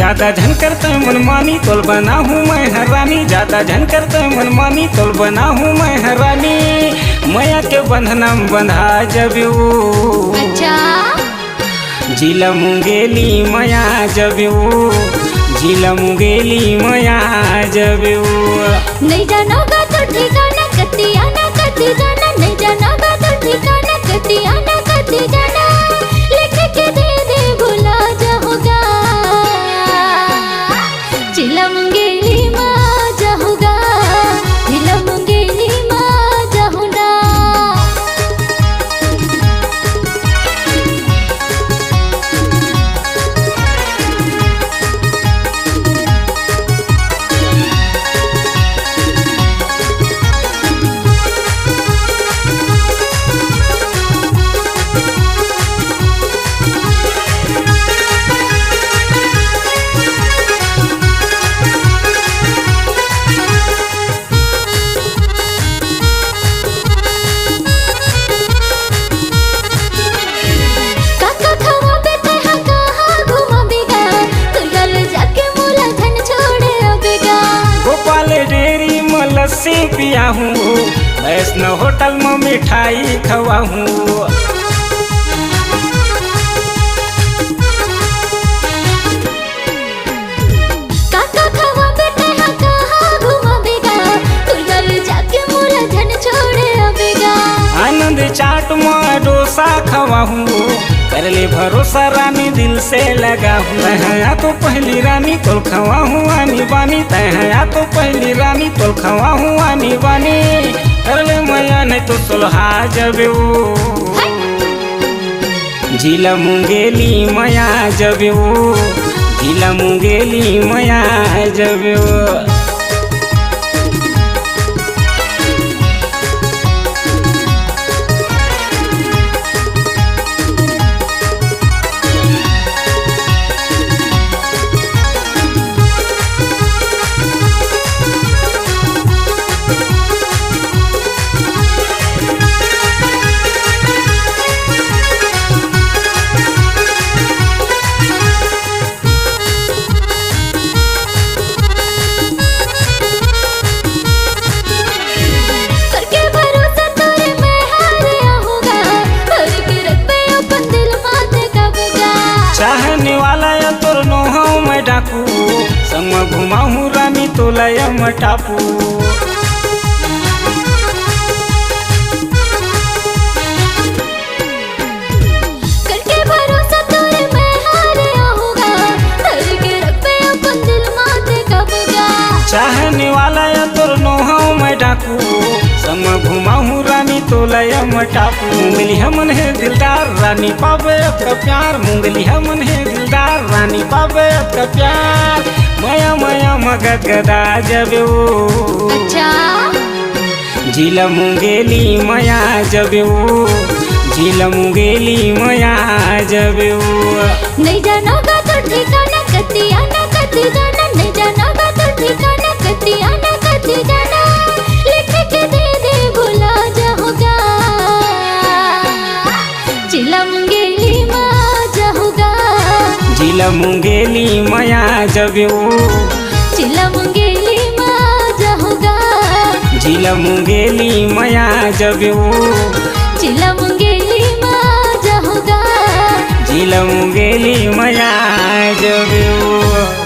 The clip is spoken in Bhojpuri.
ज्यादा झन करते मनमानी तोल बना हूँ मैं हरानी, ज्यादा झन करते मनमानी तोल बना हूँ मैं हरानी। मैया के बंधना बंधा जब अच्छा जिला मुंगेली मैया जब जिला मुंगेली मैया जब नहीं जानोगा तो ठिकाना कति आना कति जाना, नहीं जानोगा तो ठिकाना कति आना कति जाना। लिख के दे भुला जाओगा जिला मुंगेली माँ जाऊंगा, जिला मुंगेली माँ जाऊंगा। लस्सी पिया हूँ वैष्णव होटल में मिठाई खवा हूँ। काका खवा बेटे हाँ कहाँ घुमावेगा, तुलगल जाके मोला धन छोड़े आवेगा। आनंद चाट में डोसा खवा हूँ, कर ले भरोसा रानी दिल से लगा हूँ। तैया तो पहली रानी तोल खवा हूँ आनी बानी, तैया तो पहली रानी तोल खवा हूँ आनी बानी। कर ले मैया नहीं तो सुलहा जब जिला मुंगेली मैया जब जिला मुंगेली मैया जब। चाहने वाला या तोर नोहाऊ मैं डाकू, संग घुमाऊँ रानी तोलया मैं टापू। करके भरोसा तोरे मैं हारे आऊँगा, करके रख पे अपन दिल माथे कबूगा। चाहने वाला या तोर नोहाऊ मैं डाकू, संग घुमाऊँ रानी तोलया मैं टापू। मुंगली हमन है दिलदार रानी पावे आपका प्यार, मुंगली हमन है दिलदार रानी पावे आपका प्यार। माया माया मगध गदा जब अच्छा जिला मुंगेली मैया जब जिला मुंगेली मैया जब। नहीं जानोगा तो ठिकाना कति आना कति जाना, नहीं जानोगा तो ठिकाना कति आना कति जाना। लिख के दे भुला जाओगा जिला मुंगेली माँ जाऊंगा, जिला मुंगेली मैया जब जिला मुंगेली माँ जाऊंगा, जिला मुंगेली मैया जब जिला मुंगेली माँ जाऊंगा, जिला मुंगेली मैया जब।